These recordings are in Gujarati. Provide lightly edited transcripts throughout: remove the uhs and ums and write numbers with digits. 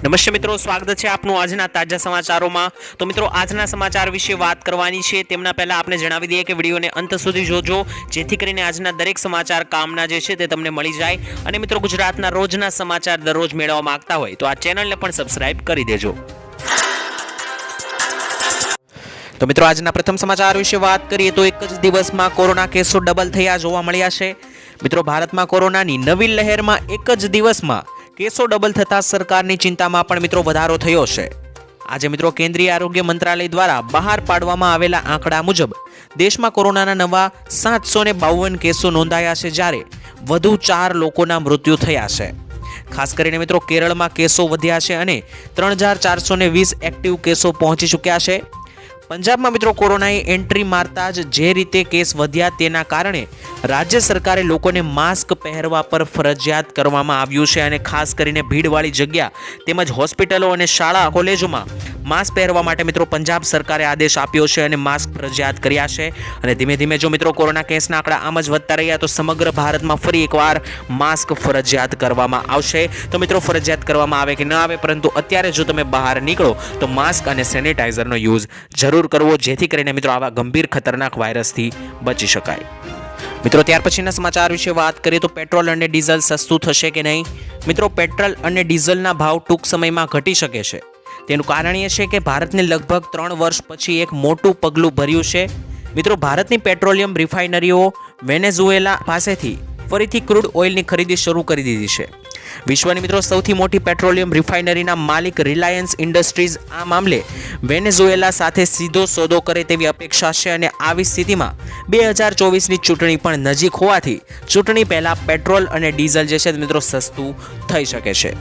નમસ્તે મિત્રો, સ્વાગત છે આપનું આજના તાજા સમાચારોમાં। તો મિત્રો, આજના સમાચાર વિશે વાત કરવાની છે તેમના પહેલા આપણે જણાવી દઈએ કે વિડીયોને અંત સુધી જોજો, જેથી કરીને આજના દરેક સમાચાર કામના જે છે તે તમને મળી જાય। અને મિત્રો, ગુજરાતના રોજના સમાચાર દરરોજ મેળવવા માંગતા હોય તો આ ચેનલને પણ સબસ્ક્રાઇબ કરી દેજો। તો મિત્રો, આજના પ્રથમ સમાચાર વિશે વાત કરીએ તો એક જ દિવસમાં કોરોના કેસો ડબલ થયા જોવા મળ્યા છે। મિત્રો, ભારતમાં કોરોનાની નવી લહેરમાં એક જ દિવસમાં કેસો ડબલ થતા સરકારની ચિંતામાં પણ મિત્રો વધારો થયો છે। આજે મિત્રો કેન્દ્રીય આરોગ્ય મંત્રાલય દ્વારા બહાર પાડવામાં આવેલા આંકડા મુજબ દેશમાં કોરોનાના નવા 752 કેસો નોંધાયા છે, જ્યારે વધુ 4 લોકોના મૃત્યુ થયા છે। ખાસ કરીને મિત્રો કેરળમાં કેસો વધ્યા છે અને 3420 એક્ટિવ કેસો પહોંચી ચૂક્યા છે। પંજાબમાં મિત્રો કોરોનાએ એન્ટ્રી મારતા જ જે રીતે કેસ વધ્યા તેના કારણે રાજ્ય સરકારે લોકોને માસ્ક પહેરવા પર ફરજિયાત કરવામાં આવ્યું છે અને ખાસ કરીને ભીડવાળી જગ્યા તેમજ હોસ્પિટલો અને શાળા કોલેજોમાં માસ્ક પહેરવા માટે મિત્રો પંજાબ સરકારે આદેશ આપ્યો છે અને માસ્ક ફરજિયાત કર્યા છે। અને ધીમે ધીમે જો મિત્રો કોરોના કેસના આંકડા આમ જ વધતા રહ્યા તો સમગ્ર ભારતમાં ફરી એકવાર માસ્ક ફરજિયાત કરવામાં આવશે। તો મિત્રો, ફરજિયાત કરવામાં આવે કે ન આવે, પરંતુ અત્યારે જો તમે બહાર નીકળો તો માસ્ક અને સેનિટાઈઝરનો યુઝ જરૂર કરવો, જેથી કરીને મિત્રો આવા ગંભીર ખતરનાક વાયરસથી બચી શકાય। મિત્રો, ત્યાર પછીના સમાચાર વિશે વાત કરીએ તો પેટ્રોલ અને ડીઝલ સસ્તું થશે કે નહીં। મિત્રો, પેટ્રોલ અને ડીઝલના ભાવ ટૂંક સમયમાં ઘટી શકે છે। તેનું કારણ એ છે કે ભારતને લગભગ 3 વર્ષ પછી એક મોટું પગલું ભર્યું છે। મિત્રો, ભારતની પેટ્રોલિયમ રિફાઇનરીઓ વેનેઝુએલા પાસેથી ફરીથી ક્રૂડ ઓઇલની ખરીદી શરૂ કરી દીધી છે। વિશ્વની મિત્રો સૌથી મોટી પેટ્રોલિયમ રિફાઇનરીના માલિક રિલાયન્સ ઇન્ડસ્ટ્રીઝ આ મામલે વેનેઝુએલા સાથે સીધો સોદો કરે તેવી અપેક્ષા છે। અને આવી સ્થિતિમાં 2024ની ચૂંટણી પણ નજીક હોવાથી ચૂંટણી પહેલા પેટ્રોલ અને ડીઝલ જે છે મિત્રો સસ્તું થઈ શકે છે।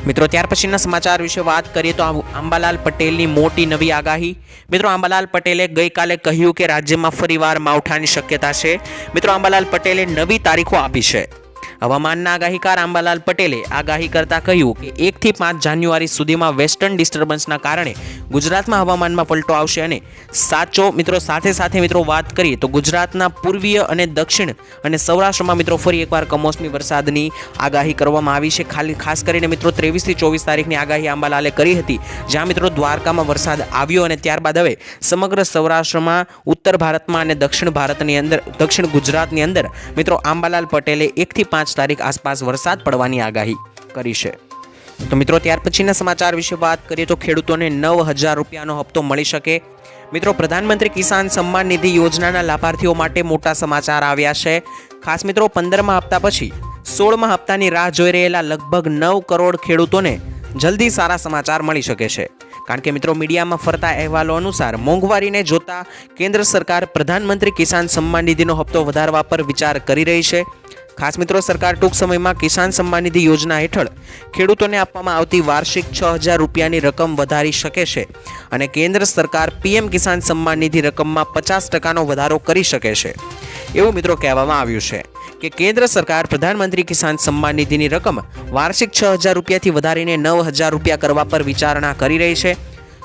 મિત્રો, ત્યાર પછીના સમાચાર વિશે વાત કરીએ તો અંબાલાલ પટેલની મોટી નવી આગાહી। મિત્રો, અંબાલાલ પટેલે ગઈકાલે કહ્યું કે રાજ્યમાં ફરીવાર માવઠાની શક્યતા છે। મિત્રો, અંબાલાલ પટેલે નવી તારીખો આપી છે। હવામાનના આગાહીકાર અંબાલાલ પટેલે આગાહી કરતા કહ્યું કે 1 થી 5 જાન્યુઆરી સુધીમાં વેસ્ટર્ન ડિસ્ટર્બન્સના કારણે ગુજરાતમાં હવામાનમાં પલટો આવશે। અને સાથે મિત્રો વાત કરીએ તો ગુજરાતના પૂર્વીય અને દક્ષિણ અને સૌરાષ્ટ્રમાં મિત્રો ફરી એકવાર કમોસમી વરસાદની આગાહી કરવામાં આવી છે। ખાસ કરીને મિત્રો 23 થી 24 તારીખની આગાહી અંબાલાલે કરી હતી, જ્યાં મિત્રો દ્વારકામાં વરસાદ આવ્યો અને ત્યારબાદ હવે સમગ્ર સૌરાષ્ટ્રમાં, ઉત્તર ભારતમાં અને દક્ષિણ ગુજરાતની અંદર મિત્રો અંબાલાલ પટેલે 1 થી 5 તારીખ આસપાસ વરસાદ પડવાની આગાહી કરી છે। તો મિત્રો, ત્યાર પછીના સમાચાર વિશે વાત કરીએ તો ખેડૂતોને 9000 રૂપિયાનો હપ્તો મળી શકે। મિત્રો, પ્રધાનમંત્રી કિસાન સન્માન નિધિ યોજનાના લાભાર્થીઓ માટે મોટા સમાચાર આવ્યા છે। ખાસ મિત્રો 15મા હપ્તા પછી 16મા હપ્તાની રાહ જોઈ રહેલા લગભગ 9 કરોડ ખેડૂતોને જલ્દી સારા સમાચાર મળી શકે છે। કારણ કે મિત્રો મીડિયામાં ફરતા અહેવાલો અનુસાર મોંઘવારીને જોતા કેન્દ્ર સરકાર પ્રધાનમંત્રી કિસાન સન્માન નિધિનો હપ્તો વધારવા પર વિચાર કરી રહી છે। ખાસ મિત્રો, સરકાર ટૂંક સમયમાં કિસાન સન્માન નિધિ યોજના હેઠળ ખેડૂતોને આપવામાં આવતી વાર્ષિક 6000 રૂપિયાની રકમ વધારી શકે છે અને કેન્દ્ર સરકાર પીએમ કિસાન સન્માન નિધિ રકમમાં 50% વધારો કરી શકે છે, એવું મિત્રો કહેવામાં આવ્યું છે કે કેન્દ્ર સરકાર પ્રધાનમંત્રી કિસાન સન્માન નિધિની રકમ વાર્ષિક 6000 રૂપિયાથી વધારીને 9000 રૂપિયા કરવા પર વિચારણા કરી રહી છે।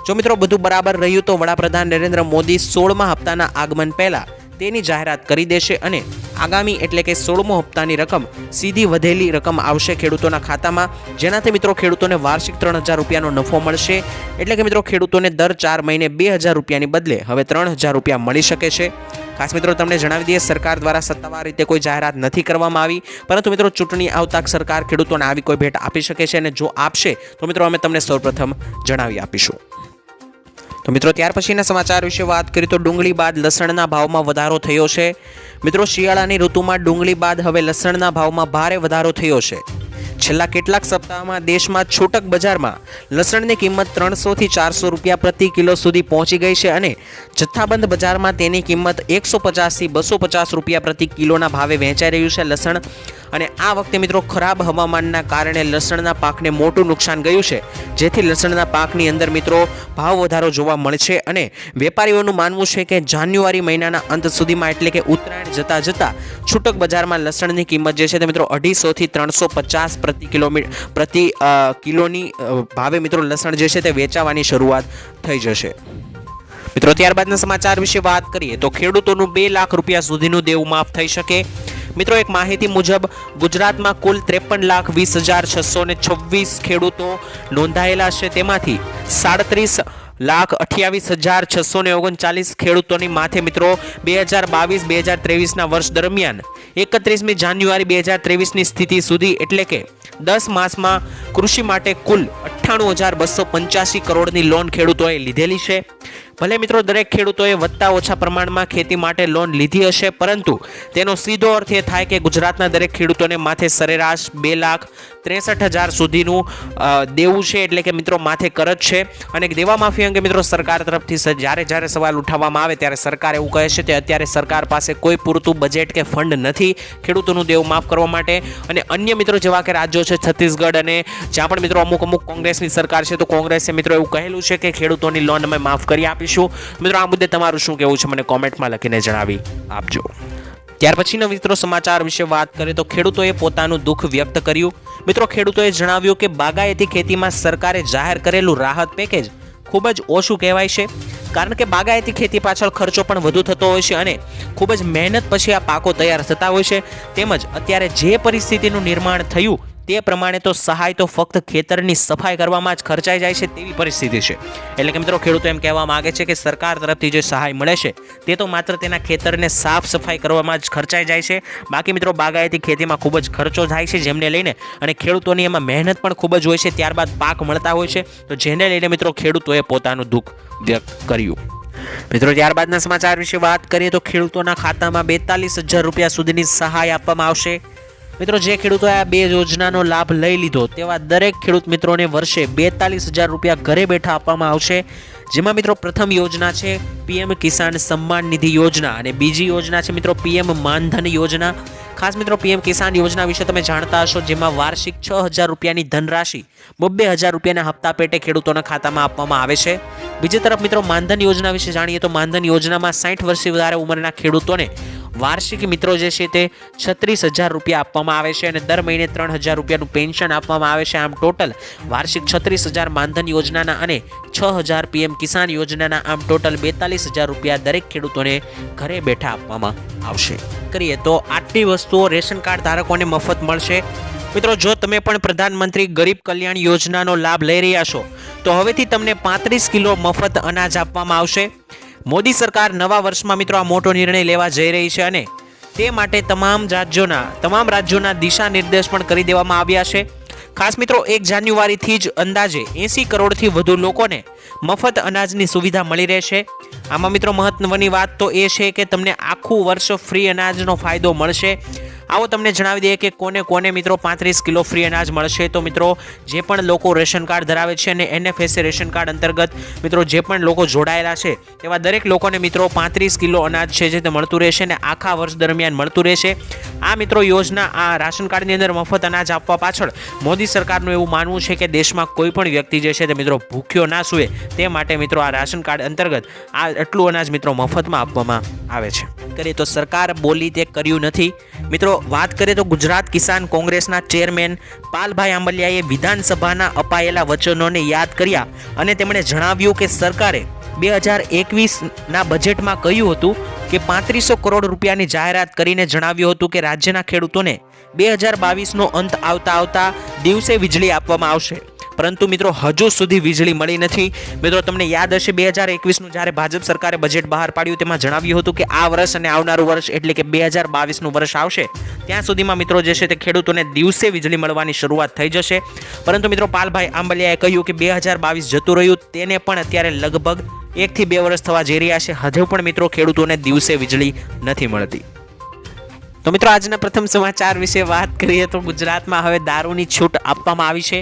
જો મિત્રો બધું બરાબર રહ્યું તો વડાપ્રધાન નરેન્દ્ર મોદી 16મા હપ્તાના આગમન પહેલા તેની જાહેરાત કરી દેશે અને આગામી એટલે કે 16મો હપ્તાની રકમ સીધી વધેલી રકમ આવશે ખેડૂતોના ખાતામાં, જેનાથી મિત્રો ખેડૂતોને વાર્ષિક 3000 રૂપિયાનો નફો મળશે। એટલે કે મિત્રો ખેડૂતોને દર 4 મહિને 2000 રૂપિયાની બદલે હવે 3000 રૂપિયા મળી શકે છે। ખાસ મિત્રો તમને જણાવી દઈએ, સરકાર દ્વારા સત્તાવાર રીતે કોઈ જાહેરાત નથી કરવામાં આવી, પરંતુ મિત્રો ચૂંટણી આવતા સરકાર ખેડૂતોને આવી કોઈ ભેટ આપી શકે છે અને જો આપશે તો મિત્રો અમે તમને સૌપ્રથમ જણાવી આપીશું। તો મિત્રો, ત્યાર પછીના સમાચાર વિશે વાત કરીએ તો ડુંગળી બાદ લસણના ભાવમાં વધારો થયો છે। મિત્રો, શિયાળાની ઋતુમાં ડુંગળી બાદ હવે લસણના ભાવમાં ભારે વધારો થયો છે। છેલ્લા કેટલાક સપ્તાહમાં દેશમાં છૂટક બજારમાં લસણની કિંમત 300 થી 400 રૂપિયા પ્રતિ કિલો સુધી પહોંચી ગઈ છે અને જથ્થાબંધ બજારમાં તેની કિંમત 150 થી 250 રૂપિયા પ્રતિ કિલોના ભાવે વેચાઈ રહ્યું છે લસણ। અને આ વખતે મિત્રો ખરાબ હવામાનના કારણે લસણના પાકને મોટું નુકસાન ગયું છે, જેથી લસણના પાકની અંદર મિત્રો ભાવ વધારો જોવા મળશે અને વેપારીઓનું માનવું છે કે જાન્યુઆરી મહિનાના અંત સુધીમાં એટલે કે ઉત્તરાયણ જતા છૂટક બજારમાં લસણની કિંમત જે છે તે મિત્રો 250 થી 350 પ્રતિ કિલોની ભાવે મિત્રો લસણ જે છે તે વેચાવાની શરૂઆત થઈ જશે। મિત્રો, ત્યારબાદના સમાચાર વિશે વાત કરીએ તો ખેડૂતોનું 2 લાખ રૂપિયા સુધીનું દેવું માફ થઈ શકે। મિત્રો એક માહિતી મુજબ ગુજરાતમાં કુલ 53,20,626 ખેડૂતો નોંધાયેલા છે, તેમાંથી 37,28,639 ખેડૂતોની માથે મિત્રો 2022-2023 વર્ષ દરમિયાન 31મી જાન્યુઆરી 2023ની સ્થિતિ સુધી એટલે કે 10 માસમાં કૃષિ માટે કુલ 98,285 કરોડની લોન ખેડૂતોએ લીધેલી છે। ભલે મિત્રો દરેક ખેડૂતોએ વધતા ઓછા પ્રમાણમાં ખેતી માટે લોન લીધી હશે, પરંતુ તેનો સીધો અર્થ એ થાય કે ગુજરાતના દરેક ખેડૂતોને માથે સરેરાશ 2,63,000 સુધીનું દેવું છે, એટલે કે મિત્રો માથે કરજ છે। અને દેવા માફી અંગે મિત્રો સરકાર તરફથી જ્યારે સવાલ ઉઠાવવામાં આવે ત્યારે સરકાર એવું કહે છે કે અત્યારે સરકાર પાસે કોઈ પૂરતું બજેટ કે ફંડ નથી ખેડૂતોનું દેવું માફ કરવા માટે। અને અન્ય મિત્રો જેવા કે રાજ્યો છે છત્તીસગઢ અને જ્યાં પણ મિત્રો અમુક કોંગ્રેસની સરકાર છે, તો કોંગ્રેસે મિત્રો એવું કહેલું છે કે ખેડૂતોની લોન અમે માફ કરી આપીશું। મિત્રો આ મુદ્દે તમારું શું કહેવું છે મને કોમેન્ટમાં લખીને જણાવી આપજો। ત્યાર પછીના મિત્રો સમાચાર વિશે વાત કરીએ તો ખેડૂતોએ પોતાનું દુઃખ વ્યક્ત કર્યું। મિત્રો ખેડૂતોએ જણાવ્યું કે બાગાયતી ખેતીમાં સરકારે જાહેર કરેલું રાહત પેકેજ ખૂબ જ ઓછું કહેવાય છે, કારણ કે બાગાયતી ખેતી પાછળ ખર્ચો પણ વધુ થતો હોય છે અને ખૂબ જ મહેનત પછી આ પાકો તૈયાર થતા હોય છે। તેમજ અત્યારે જે પરિસ્થિતિનું નિર્માણ થયું તે પ્રમાણે તો સહાય તો ફક્ત ખેતરની સફાઈ કરવામાં જ ખર્ચાઈ જાય છે તેવી પરિસ્થિતિ છે। એટલે કે મિત્રો ખેડૂતો એમ કહેવા માંગે છે કે સરકાર તરફથી જે સહાય મળે છે તે તો માત્ર તેના ખેતરને સાફ સફાઈ કરવામાં જ ખર્ચાઈ જાય છે, બાકી મિત્રો બાગાયતી ખેતીમાં ખૂબ જ ખર્ચો થાય છે, જેમને લઈને અને ખેડૂતોની એમાં મહેનત પણ ખૂબ જ હોય છે, ત્યારબાદ પાક મળતા હોય છે, તો જેને લઈને મિત્રો ખેડૂતોએ પોતાનું દુઃખ વ્યક્ત કર્યું। મિત્રો ત્યારબાદના સમાચાર વિશે વાત કરીએ તો ખેડૂતોના ખાતામાં 42,000 રૂપિયા સુધીની સહાય આપવામાં આવશે। મિત્રો જે ખેડૂતોએ આ 2 યોજનાનો લાભ લઈ લીધો તેવા દરેક ખેડૂત મિત્રોને વર્ષે 42,000 રૂપિયા ઘરે બેઠા આપવામાં આવશે, જેમાં મિત્રો પ્રથમ યોજના છે પીએમ કિસાન સન્માન નિધિ યોજના અને બીજી યોજના છે મિત્રો પીએમ માનધન યોજના। ખાસ મિત્રો પીએમ કિસાન યોજના વિશે તમે જાણતા હશો, જેમાં વાર્ષિક 6,000 રૂપિયાની ધનરાશિ 2,000 રૂપિયાના હપ્તા પેટે ખેડૂતોના ખાતામાં આપવામાં આવે છે। બીજી તરફ મિત્રો માનધન યોજના વિશે જાણીએ તો માનધન યોજનામાં 60 વર્ષથી વધારે ઉંમરના ખેડૂતોને વાર્ષિક મિત્રો જે છે તે 36,000 રૂપિયા આપવામાં આવે છે અને દર મહિને 3,000 રૂપિયાનું પેન્શન આપવામાં આવે છે। આમ ટોટલ વાર્ષિક 36,000 માનધન યોજનાના અને 6,000 પીએમ કિસાન યોજનાના આમ ટોટલ 42,000 રૂપિયા દરેક ખેડૂતોને ઘરે બેઠા આપવામાં આવશે। કરીએ તો આટલી વસ્તુઓ રેશન કાર્ડ ધારકોને મફત મળશે। મિત્રો જો તમે પણ પ્રધાનમંત્રી ગરીબ કલ્યાણ યોજનાનો લાભ લઈ રહ્યા છો તો હવેથી તમને 35 કિલો મફત અનાજ આપવામાં આવશે। મોદી સરકાર નવા વર્ષમાં મિત્રો આ મોટો નિર્ણય લેવા જઈ રહી છે અને તે માટે તમામ રાજ્યોના દિશા નિર્દેશ પણ કરી દેવામાં આવ્યા છે। ખાસ મિત્રો 1 જાન્યુઆરીથી જ અંદાજે 80 કરોડથી વધુ લોકોને મફત અનાજની સુવિધા મળી રહેશે। આમાં મિત્રો મહત્વની વાત તો એ છે કે તમને આખું વર્ષ ફ્રી અનાજનો ફાયદો મળશે। આવો તમને જણાવી દઈએ કે કોને મિત્રો 35 કિલો ફ્રી અનાજ મળશે। તો મિત્રો જે પણ લોકો રેશન કાર્ડ ધરાવે છે અને એનએફએસએ રેશન કાર્ડ અંતર્ગત મિત્રો જે પણ લોકો જોડાયેલા છે તેવા દરેક લોકોને મિત્રો 35 કિલો અનાજ છે જે તે મળતું રહેશે અને આખા વર્ષ દરમિયાન મળતું રહેશે। આ મિત્રો યોજના આ રાશન કાર્ડની અંદર મફત અનાજ આપવા પાછળ મોદી સરકારનું એવું માનવું છે કે દેશમાં કોઈ પણ વ્યક્તિ જે છે તે મિત્રો ભૂખ્યો ના સૂવે તે માટે મિત્રો આ રાશન કાર્ડ અંતર્ગત આ એટલું અનાજ મિત્રો મફતમાં આપવામાં આવે છે। કરીએ તો સરકાર બોલી તે કર્યું નથી। મિત્રો વાત કરીએ તો ગુજરાત કિસાન કોંગ્રેસના ચેરમેન પાલભાઈ આંબલિયાએ વિધાનસભાના અપાયેલા વચનોને યાદ કર્યા અને તેમણે જણાવ્યું કે સરકારે 2021ના બજેટમાં કહ્યું હતું કે 3500 કરોડ રૂપિયાની જાહેરાત કરીને જણાવ્યું હતું કે રાજ્યના ખેડૂતોને 2022નો અંત આવતા દિવસે વીજળી આપવામાં આવશે, પરંતુ મિત્રો હજુ સુધી વીજળી મળી નથી। મિત્રો તમને યાદ હશે 2021નું જ્યારે ભાજપ સરકારે બજેટ બહાર પાડ્યું તેમાં જણાવ્યું હતું કે આ વર્ષ અને આવનારું વર્ષ એટલે કે 2022નું વર્ષ આવશે ત્યાં સુધીમાં મિત્રો જે છે તે ખેડૂતોને દિવસે વીજળી મળવાની શરૂઆત થઈ જશે, પરંતુ મિત્રો પાલભાઈ આંબલિયાએ કહ્યું કે 2022 જતું રહ્યું તેને પણ અત્યારે લગભગ 1 થી 2 વર્ષ થવા જઈ રહ્યા છે, હજુ પણ મિત્રો ખેડૂતોને દિવસે વીજળી નથી મળતી। તો મિત્રો આજના પ્રથમ સમાચાર વિશે વાત કરીએ તો ગુજરાતમાં હવે દારૂની છૂટ આપવામાં આવી છે।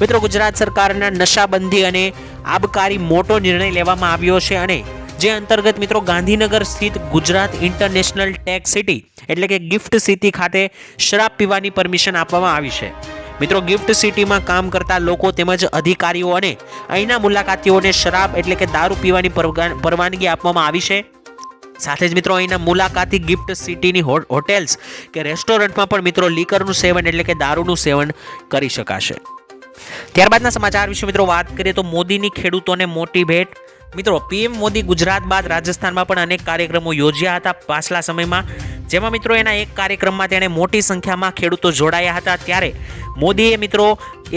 મિત્રો ગુજરાત સરકારના નશાબંધી અને આબકારી મોટો નિર્ણય લેવામાં આવ્યો છે અને જે અંતર્ગત મિત્રો ગાંધીનગર સ્થિત ગુજરાત ઇન્ટરનેશનલ ટેક્સ સિટી એટલે કે ગિફ્ટ સિટી ખાતે શરાબ પીવાની પરમિશન આપવામાં આવી છે। મિત્રો ગિફ્ટ સિટીમાં કામ કરતા લોકો તેમજ અધિકારીઓ અને અહીંના મુલાકાતીઓને શરાબ એટલે કે દારૂ પીવાની પરવાનગી આપવામાં આવી છે। સાથે જ મિત્રો અહીંના મુલાકાતી ગિફ્ટ સિટીની હોટેલ્સ કે રેસ્ટોરન્ટમાં પણ મિત્રો લીકરનું સેવન એટલે કે દારૂનું સેવન કરી શકાશે। ત્યારબાદના સમાચાર વિશે મિત્રો વાત કરીએ તો મોદીની ખેડૂતોને મોટી ભેટ। મિત્રો પીએમ મોદી ગુજરાત બાદ રાજસ્થાનમાં પણ અનેક કાર્યક્રમો યોજ્યા હતા પાછલા સમયમાં। જેમાં મિત્રો એના એક કાર્યક્રમમાં તેણે મોટી સંખ્યામાં ખેડૂતો જોડાયા હતા ત્યારે મોદીએ મિત્રો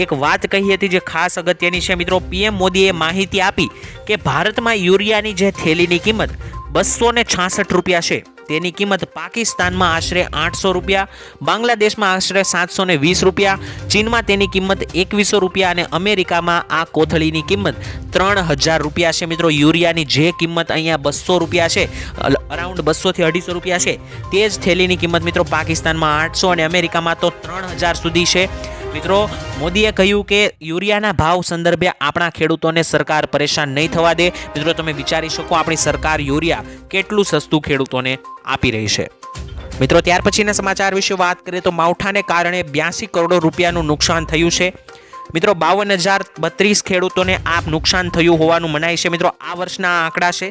એક વાત કહી હતી જે ખાસ અગત્યની છે મિત્રો. પીએમ મોદીએ માહિતી આપી કે ભારતમાં યુરિયાની જે થેલીની કિંમત 266 રૂપિયા છે તેની કિંમત પાકિસ્તાનમાં આશરે 800 રૂપિયા, બાંગ્લાદેશમાં આશરે 720 રૂપિયા, ચીનમાં તેની કિંમત 2100 રૂપિયા અને અમેરિકામાં આ કોથળીની કિંમત 3000 રૂપિયા છે મિત્રો. યુરિયાની જે કિંમત અહીંયા 200 રૂપિયા છે, અરાઉન્ડ 200 થી 250 રૂપિયા છે, તે જ થેલીની કિંમત મિત્રો પાકિસ્તાનમાં 800 અને અમેરિકામાં તો 3000 સુધી છે. મિત્રો મોદીએ કહ્યું કે યુરિયાના ભાવ સંદર્ભે આપણા ખેડૂતોને સરકાર પરેશાન નહીં થવા દે. મિત્રો તમે વિચારી શકો આપણી સરકાર યુરિયા કેટલું સસ્તું ખેડૂતોને આપી રહી છે. મિત્રો ત્યાર પછીના સમાચાર વિશે વાત કરીએ તો માવઠાને કારણે 82 કરોડ રૂપિયાનું નુકસાન થયું છે. મિત્રો 52,032 ખેડૂતોને આ નુકસાન થયું હોવાનું મનાય છે. મિત્રો આ વર્ષના આંકડા છે.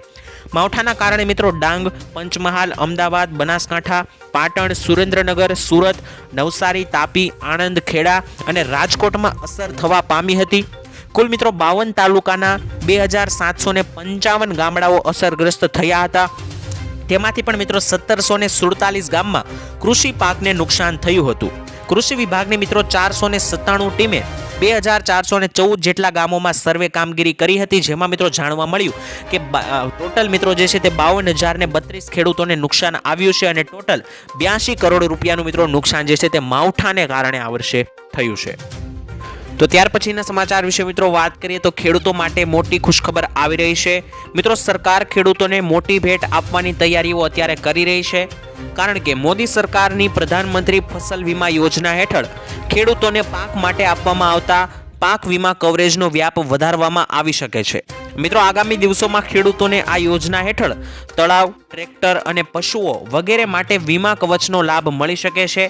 માવઠાના કારણે મિત્રો ડાંગ, પંચમહાલ, અમદાવાદ, બનાસકાંઠા, પાટણ, સુરેન્દ્રનગર, સુરત, નવસારી, તાપી, આણંદ, ખેડા અને રાજકોટમાં અસર થવા પામી હતી. કુલ મિત્રો 52 તાલુકાના 2755 ગામડાઓ અસરગ્રસ્ત થયા હતા. તેમાંથી પણ મિત્રો 1747 ગામમાં કૃષિ પાકને નુકસાન થયું હતું. કૃષિ વિભાગની મિત્રો 497 ટીમે 2414 જેટલા ગામોમાં સર્વે કામગીરી કરી હતી, જેમાં મિત્રો જાણવા મળ્યું કે ટોટલ મિત્રો જે છે તે 52,032 ખેડૂતોને નુકસાન આવ્યું છે અને ટોટલ 82 કરોડ રૂપિયાનું મિત્રો નુકસાન જે છે તે માવઠાને કારણે આ વર્ષે થયું છે. તો ત્યાર પછીના સમાચાર વિશે મિત્રો વાત કરીએ તો ખેડૂતો માટે મોટી ખુશખબર આવી રહી છે. મિત્રો સરકાર ખેડૂતોને મોટી ભેટ આપવાની તૈયારીઓ અત્યારે કરી રહી છે, કારણ કે મોદી સરકારની પ્રધાનમંત્રી ફસલ વીમા યોજના હેઠળ ખેડૂતોને પાક માટે આપવામાં આવતા પાક વીમા કવરેજનો વ્યાપ વધારવામાં આવી શકે છે. મિત્રો આગામી દિવસોમાં ખેડૂતોને આ યોજના હેઠળ તળાવ, ટ્રેક્ટર અને પશુઓ વગેરે માટે વીમા કવચનો લાભ મળી શકે છે.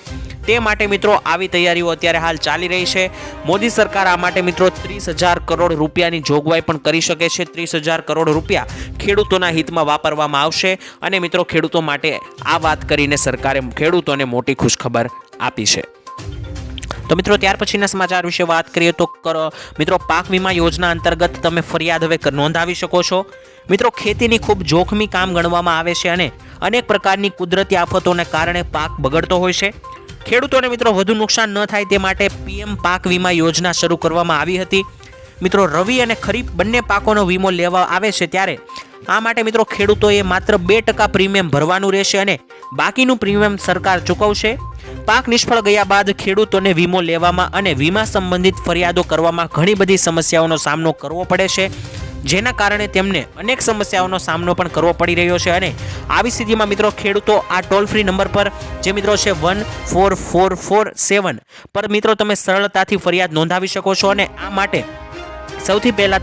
તે માટે મિત્રો આવી તૈયારીઓ અત્યારે હાલ ચાલી રહી છે. મોદી સરકાર આ માટે મિત્રો 30,000 કરોડ રૂપિયાની જોગવાઈ પણ કરી શકે છે. 30,000 કરોડ રૂપિયા ખેડૂતોના હિતમાં વાપરવામાં આવશે અને મિત્રો ખેડૂતો માટે આ વાત કરીને સરકારે ખેડૂતોને મોટી ખુશખબર આપી છે. તો મિત્રો ત્યાર પછીના સમાચાર વિશે વાત કરીએ તો મિત્રો પાક વીમા યોજના અંતર્ગત તમે ફરિયાદ હવે નોંધાવી શકો છો. મિત્રો ખેતીની ખૂબ જોખમી કામ ગણવામાં આવે છે અને અનેક પ્રકારની કુદરતી આફતોને કારણે પાક બગડતો હોય છે. ખેડૂતોને મિત્રો વધુ નુકસાન ન થાય તે માટે પીએમ પાક વીમા યોજના શરૂ કરવામાં આવી હતી. મિત્રો રવિ અને ખરીફ બંને પાકોનો વીમો લેવા આવે છે ત્યારે આ માટે મિત્રો ખેડૂતોએ માત્ર 2% પ્રીમિયમ ભરવાનું રહેશે અને બાકીનું પ્રીમિયમ સરકાર ચૂકવશે. પાક નિષ્ફળ ગયા બાદ ખેડૂતોને વીમો લેવામાં અને વીમા સંબંધિત ફરિયાદો કરવામાં ઘણી બધી સમસ્યાઓનો સામનો કરવો પડે છે, જેના કારણે તેમને અનેક સમસ્યાઓનો સામનો પણ કરવો પડી રહ્યો છે. અને આવી સ્થિતિમાં મિત્રો ખેડૂતો આ ટોલ ફ્રી નંબર પર જે મિત્રો છે 14447 પર મિત્રો તમે સરળતાથી ફરિયાદ નોંધાવી શકો છો. અને આ માટે સૌથી પહેલાં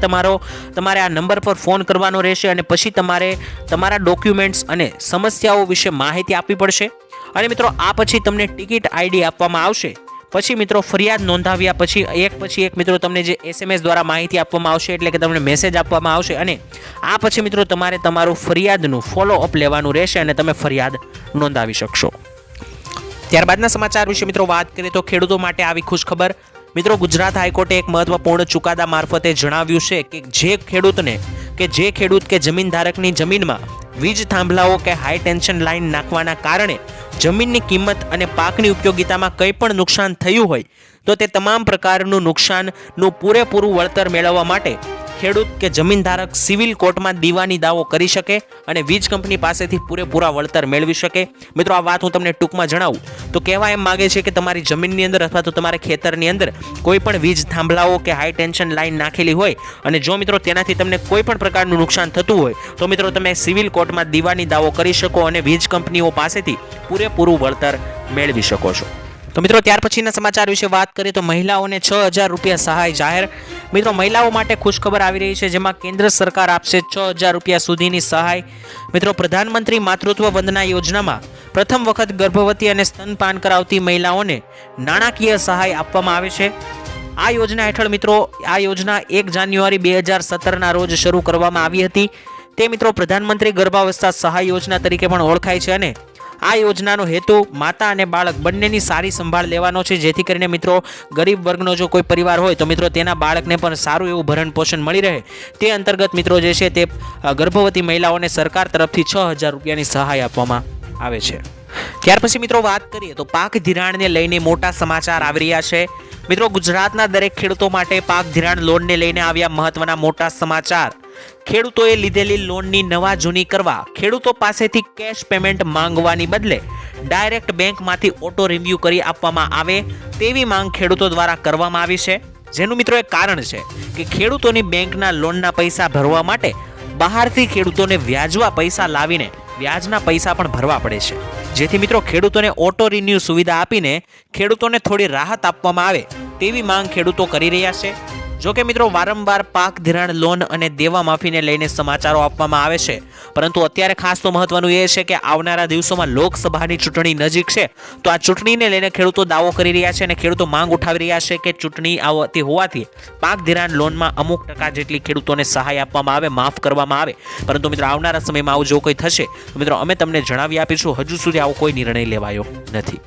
તમારે આ નંબર પર ફોન કરવાનો રહેશે અને પછી તમારે તમારા ડોક્યુમેન્ટ્સ અને સમસ્યાઓ વિશે માહિતી આપવી પડશે. અને મિત્રો આ પછી તમને ટિકિટ આઈડી આપવામાં આવશે. પછી મિત્રો ફરિયાદ નોંધાવ્યા પછી એક મિત્રો તમને જે SMS દ્વારા માહિતી આપવામાં આવશે, એટલે કે તમને મેસેજ આપવામાં આવશે અને આ પછી મિત્રો તમારે તમારું ફરિયાદનું ફોલો અપ લેવાનું રહેશે અને તમે ફરિયાદ નોંધાવી શકશો. ત્યારબાદના સમાચાર વિશે મિત્રો વાત કરીએ તો ખેડૂતો માટે આવી ખુશખબર. મિત્રો ગુજરાત હાઈકોર્ટે એક મહત્વપૂર્ણ ચુકાદા મારફતે જણાવ્યું છે કે જે ખેડૂત કે જમીન ધારકની જમીનમાં વીજ થાંભલાઓ કે હાઈ ટેન્શન લાઇન નાખવાના કારણે જમીનની કિંમત અને પાકની ઉપયોગિતામાં કંઈ પણ નુકસાન થયું હોય તો તે તમામ પ્રકારનું નુકસાનનું પૂરેપૂરું વળતર મેળવવા માટે ખેડૂત કે જમીનધારક સિવિલ કોર્ટમાં દીવાની દાવો કરી શકે અને વીજ કંપની પાસેથી પૂરેપૂરા વળતર મેળવી શકે. મિત્રો આ વાત હું તમને ટૂંકમાં જણાવું તો કહેવા એમ માગે છે કે તમારી જમીનની અંદર અથવા તો તમારા ખેતરની અંદર કોઈ પણ વીજ થાંભલાઓ કે હાઈ ટેન્શન લાઇન નાખેલી હોય અને જો મિત્રો તેનાથી તમને કોઈ પણ પ્રકારનું નુકસાન થતું હોય તો મિત્રો તમે સિવિલ કોર્ટમાં દીવાની દાવો કરી શકો અને વીજ કંપનીઓ પાસેથી પૂરેપૂરું વળતર મેળવી શકો છો. તો મિત્રો ત્યાર પછીના સમાચાર વિશે વાત કરીએ તો મહિલાઓને 6,000 રૂપિયા સહાય જાહેર. મિત્રો મહિલાઓ માટે ખુશખબર આવી રહી છે, જેમાં કેન્દ્ર સરકાર આપશે 6,000 રૂપિયા સુધીની સહાય. મિત્રો પ્રધાનમંત્રી માતૃત્વ વંદના યોજનામાં પ્રથમ વખત ગર્ભવતી અને સ્તનપાન કરાવતી મહિલાઓને નાણાકીય સહાય આપવામાં આવે છે. આ યોજના હેઠળ મિત્રો આ યોજના 1 જાન્યુઆરી 2017ના રોજ શરૂ કરવામાં આવી હતી. તે મિત્રો પ્રધાનમંત્રી ગર્ભાવસ્થા સહાય યોજના તરીકે પણ ઓળખાય છે અને આ યોજનાનો હેતુ માતા અને બાળક બંનેની સારી સંભાળ લેવાનો છે, જેથી કરીને મિત્રો ગરીબ વર્ગનો જો કોઈ પરિવાર હોય તો મિત્રો તેના બાળકને પણ સારું એવું ભરણ પોષણ મળી રહે. તે અંતર્ગત મિત્રો જે છે તે ગર્ભવતી મહિલાઓને સરકાર તરફથી 6,000 રૂપિયાની સહાય આપવામાં આવે છે। ત્યાર પછી મિત્રો વાત કરીએ તો પાક ધિરાણને લઈને મોટા સમાચાર આવી રહ્યા છે। મિત્રો ગુજરાતના દરેક ખેડૂતો માટે પાક ધિરાણ લોનને લઈને આવ્યા મહત્વના મોટા સમાચાર। ખેડૂતોએ લીધેલી લોનની નવા જૂની કરવા ખેડૂતો પાસેથી કેશ પેમેન્ટ માંગવાની બદલે ડાયરેક્ટ બેંકમાંથી ઓટો રિન્યુ કરી આપવામાં આવે તેવી માંગ ખેડૂતો દ્વારા કરવામાં આવી છે। જેનું મિત્રો એક કારણ છે કે ખેડૂતોની બેંકના લોનના પૈસા ભરવા માટે બહારથી ખેડૂતોને વ્યાજવા પૈસા લાવીને વ્યાજના પૈસા પણ ભરવા પડે છે, જેથી મિત્રો ખેડૂતોને ઓટો રિન્યુ સુવિધા આપીને ખેડૂતોને થોડી રાહત આપવામાં આવે તેવી માંગ ખેડૂતો કરી રહ્યા છે। જો કે મિત્રો વારંવાર પાક ધિરાણ લોન અને દેવા માફીને લઈને સમાચારો આપવામાં આવે છે, પરંતુ અત્યારે ખાસ તો મહત્વનું એ છે કે આવનારા દિવસોમાં લોકસભાની ચૂંટણી નજીક છે, તો આ ચૂંટણીને લઈને ખેડૂતો દાવો કરી રહ્યા છે અને ખેડૂતો માંગ ઉઠાવી રહ્યા છે કે ચૂંટણી આવતી હોવાથી પાક ધિરાણ લોનમાં અમુક ટકા જેટલી ખેડૂતોને સહાય આપવામાં આવે, માફ કરવામાં આવે। પરંતુ મિત્રો આવનારા સમયમાં આવું જો કોઈ થશે તો મિત્રો અમે તમને જણાવી આપીશું, હજુ સુધી આવો કોઈ નિર્ણય લેવાયો નથી।